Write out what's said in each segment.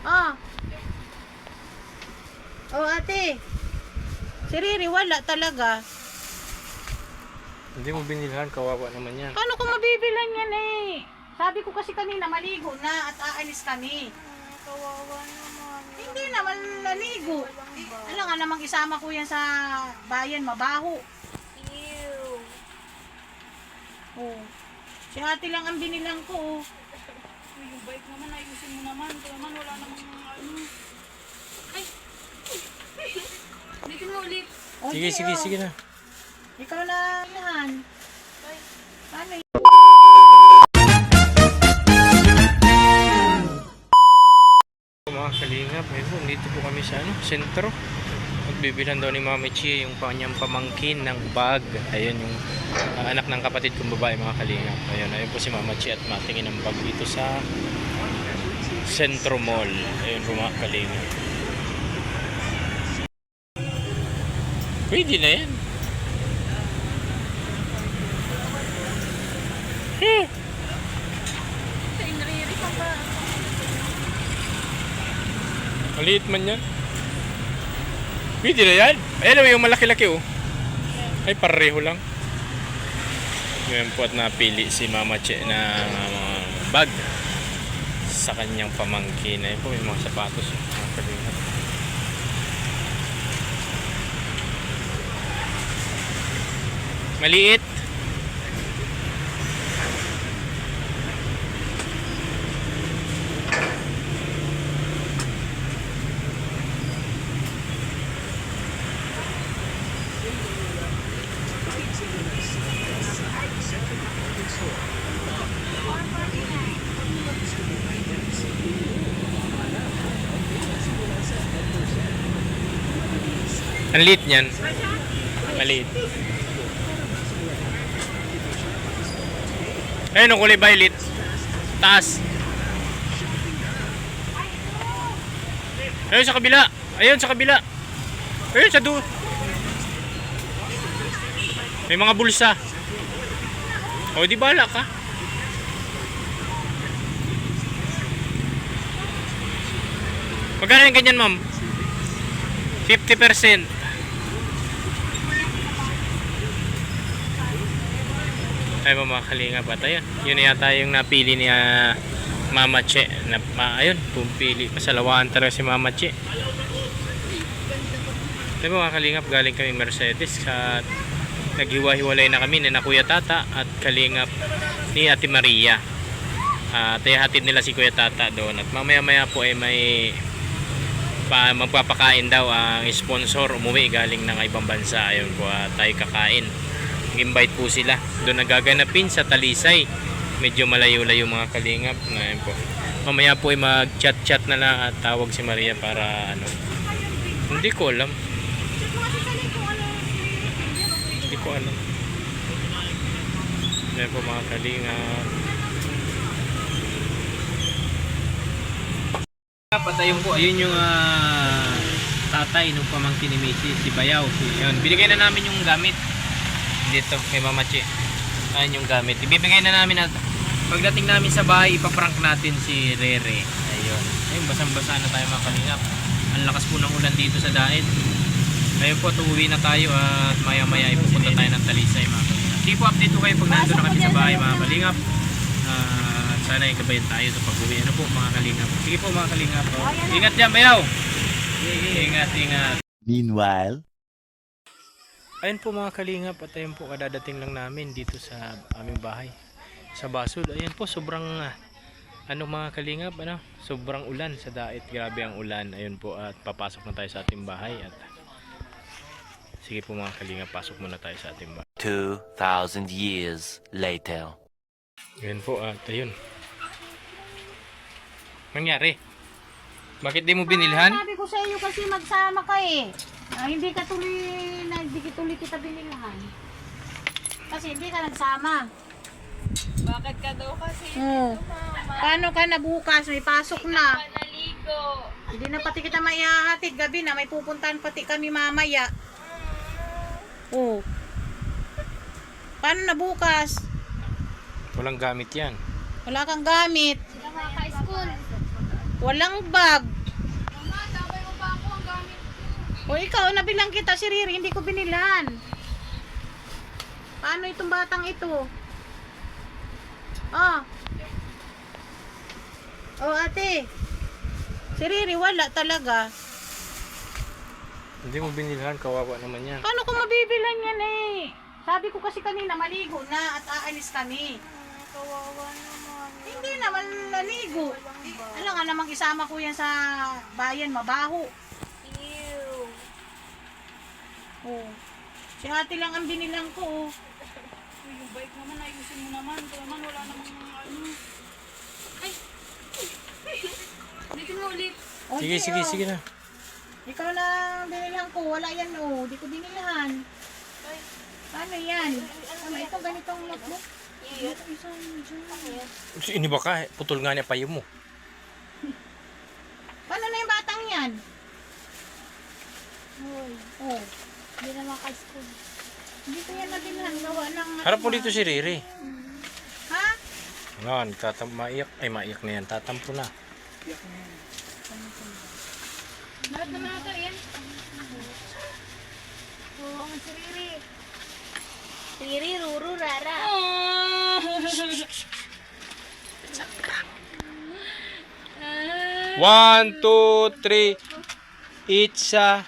Ah. Oh, ate. Si Riri wala talaga. Hindi mo binilhan, kawawa naman yan. Paano ko mabibilan yan eh? Sabi ko kasi kanina maligo na at aalis kami. Kawawa naman. Hindi naman naligo. Alam nga namang isama ko yan sa bayan, mabaho. Ew. Oh. Si ate lang ang binilang ko. Oh. Yung bike naman, ayusin mo naman. Ito naman, wala namang ano. Ay! Hindi mo ulit. Sige, sige, sige na. Ikaw na yan. Paano yun? Mga kalingap, ayun po, dito po kami sa sentro. Magbibilan daw ni Mami Chi yung kanyang pamangkin ng bag. Ayun yung anak ng kapatid kong babae, mga kalingap. Ayun po si Mama Chi at matingin ng bag dito sa Centro Mall. Ayun po mga kalingap. Pwede na yan. Inriri ka ba? Maliit man yan. Pwede na yan. Ayun yung malaki-laki oh. Ay pareho lang. Ngayon po at napili si Mama Che na bag sa kanyang pamangkin. Ayun po may mga sapatos. Mga kalingap. Maliit. Ang liit niyan. Maliit. Ayun ang kulay violet. Taas. Ayun sa kabila. Ayun sa kabila. Ayun sa dulo. May mga bulsa. O di bala ka. Magkano yung ganyan, ma'am? 50%. Ay mga kalingap at ayun. Yun yata yung napili ni Mama Che. Ayun, pumili. Masalawaan talaga si Mama Che. Ay mga kalingap, galing kami Mercedes at naghiwa-hiwalay na kami na Kuya Tata at kalingap ni Ate Maria. At hatid nila si Kuya Tata doon. At mamaya-maya po ay may magpapakain daw ang sponsor umuwi galing ng ibang bansa. Ayun po, tayo kakain. Invite po sila doon nagaganapin sa Talisay, medyo malayo-layo mga kalingap. Ngayon po mamaya po ay mag chat na lang at tawag si Maria para hindi ko alam ngayon po mga kalingap. At ayun po, ayun yung tatay nung pamangkin ni Missy, si Bayaw. Ayun, binigay na namin yung gamit dito kay Mama Che. Ayun yung gamit. Ibibigay na namin at pagdating namin sa bahay, ipaprank natin si Rere. Ayun. Ayun, basang-basa na tayo mga kalingap. Ang lakas po ng ulan dito sa Daet. Ayun po, tuwi na tayo at maya-maya ipupunta tayo ng Talisay mga kalingap. Sige po, update po kayo pag nandun na kami sa bahay mga kalingap. Sana ikabayan tayo sa pag-uwi. Ano po mga kalingap. Sige po mga kalingap. Ingat dyan, Bayaw. Ingat. Meanwhile, ayun po mga kalingap at ayun po kadadating lang namin dito sa aming bahay sa Basud. Ayun po sobrang mga kalingap sobrang ulan sa Daet, grabe ang ulan. Ayun po at papasok na tayo sa ating bahay at sige po mga kalingap, pasok muna tayo sa ating bahay. 2,000 years later. Ayun po at ayun. Nangyari? Bakit di mo binilhan? Sabi ko sa iyo kasi magsama ka eh. Hindi ka tuloy kita binilhan. Kasi hindi ka nagsama. Bakit ka daw kasi? Paano ka na bukas? May pasok na. Naligo. Hindi na pati kita maihahatid gabi na. May pupuntahan pati kami mamaya. Oh. Paano na bukas? Walang gamit yan. Wala kang gamit. Sila mga ka-school. Walang bag. Mama, sabay mo ba ako ang gamit ko? O ikaw, nabilang kita si Riri, hindi ko binilan. Paano itong batang ito? Ah. Oh, ate. Si Riri, wala talaga. Hindi mo binilhan, kawawa naman yan. Paano ko mabibilan yan eh? Sabi ko kasi kanina, maligo na at aalis kami. Kawawa naman. Hindi naman naligo. Alam nga namang isama ko yan sa bayan, mabaho. Ew. Oh. Si ate lang ang binilang ko. Oh. Uy, yung bike naman, ayusin mo naman. Ito naman, wala namang ano. Ay! Ulitin mo ulit. Oh, Sige, di, sige, oh. sige na. Ikaw na binilang ko. Wala yan oh. Di ko binilahan. Ay, Paano yan? Ano ito ganitong notebook? iya. Ito isang dyan. Ini ba ka? Putol nga niya payo mo. Paano na yung batang yan? Hoy, Oh. hindi na maka-school. Hindi ko yan natinhan. Gawa ng... Harap mo dito si Riri. Ha? Ngayon, maiyak. Ay, maiyak na yan. Tatampo na. Lahat naman ata yan. Oo, ang siriri. Siriri, ruru, rara. One, two, three. Itsa.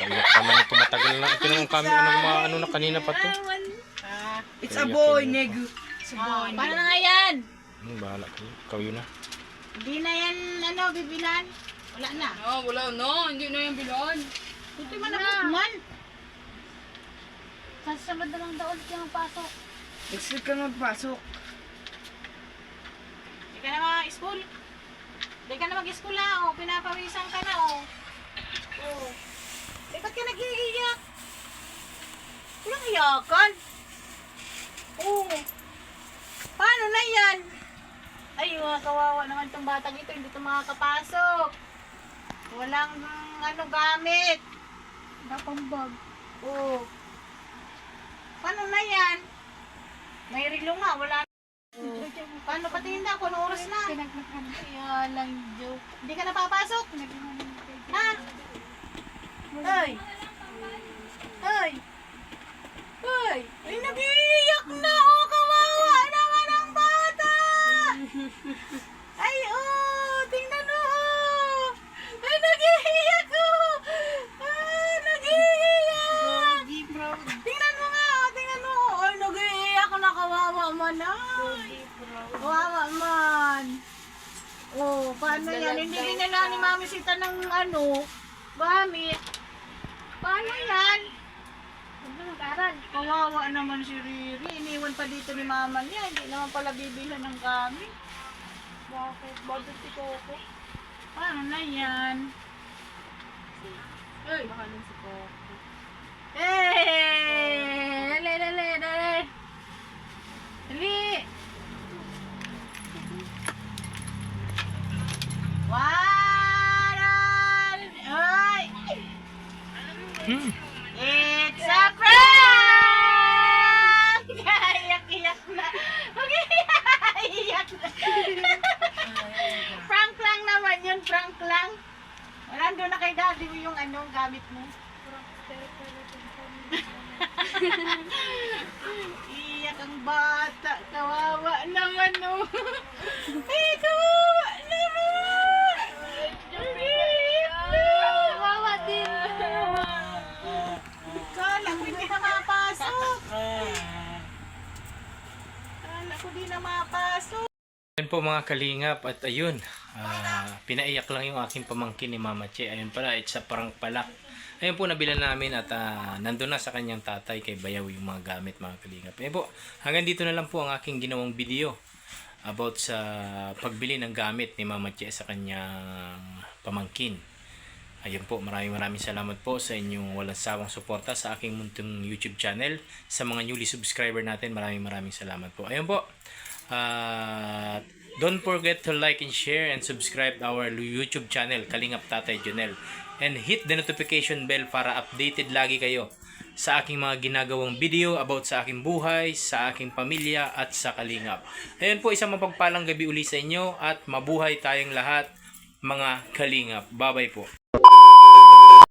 Iyak naman ito. Matagal na. Ito na kami. Ano na kanina pa to. It's a boy, negu. Paano na nga yan? Bahala kayo. Ikaw yun na. Hindi na yan, bibilan. Wala na. No, wala na. Hindi na yung bilon. Ito man na man. Sa sunod na lang daw ulit yung pasok. Next week ka magpasok. Hindi ka na mag-school. Hindi ka na mag-school ha. O, pinapawisan ka na o. O. Eh, ba't ka nag-iiyak? Walang iyakan. Oo. Paano na yan? Ay, mga kawawa naman itong batang ito. Hindi ito makakapasok. Walang gamit. Napang bag. Oo. Paano na yan? May relo nga, wala na. Paano patingin na? Kung anong oras na? Kaya lang joke. Hindi ka napapasok? Ha? Hoy! Hoy! Hoy! Ay, nag-iiyak na! Oh, kawawa naman ang bata! Ay, oh! Tingnan mo! Oh. Ay, nag-iiyak oh! Ah, nag-iiyak! Tingnan mo nga! Oh, tingnan mo! Ay, nag-iiyak na! Kawawa man! Ay! Kawawa man! Oh, paano yan? Hindi dinala ni Mami Sita ng gamit. Paano yan? Huwag na mag-aral. Kawawa naman si Riri. Iniwan pa dito ni Mama niya. Hindi naman pala bibilan ng gamit. Bakit? Bakit si Coco? Paano na yan? Hey! Mahalin si Coco. Hey! Dali, dali, dali! Dali! One! Ay! It's a prank! Iyak-iyak na. Okay, iyak na. Prank lang naman yun, prank lang. Wala, doon na kay daddy mo yung gamit mo. Iyak ang bata. Kawawa naman, no. Ay, kawawa naman. Iyak na. Kawawa din. Kala ko hindi na mapasok. Kala ko di na mapasok. Ayun po mga kalingap at ayun, pinaiyak lang yung aking pamangkin ni Mama Che. Ayun pala, it's a prank pala. Ayun po, nabilan namin at nandun na sa kanyang tatay kay Bayaw yung mga gamit mga kalingap. Ayun po, hanggang dito na lang po ang aking ginawang video about sa pagbili ng gamit ni Mama Che sa kanyang pamangkin. Ayun po, maraming salamat po sa inyong walang sawang suporta sa aking muntong YouTube channel. Sa mga newly subscriber natin, maraming salamat po. Ayun po, don't forget to like and share and subscribe our YouTube channel, Kalingap Tatay Jonel. And hit the notification bell para updated lagi kayo sa aking mga ginagawang video about sa aking buhay, sa aking pamilya at sa kalingap. Ayun po, isang mapagpalang gabi uli sa inyo at mabuhay tayong lahat mga kalingap. Bye-bye po.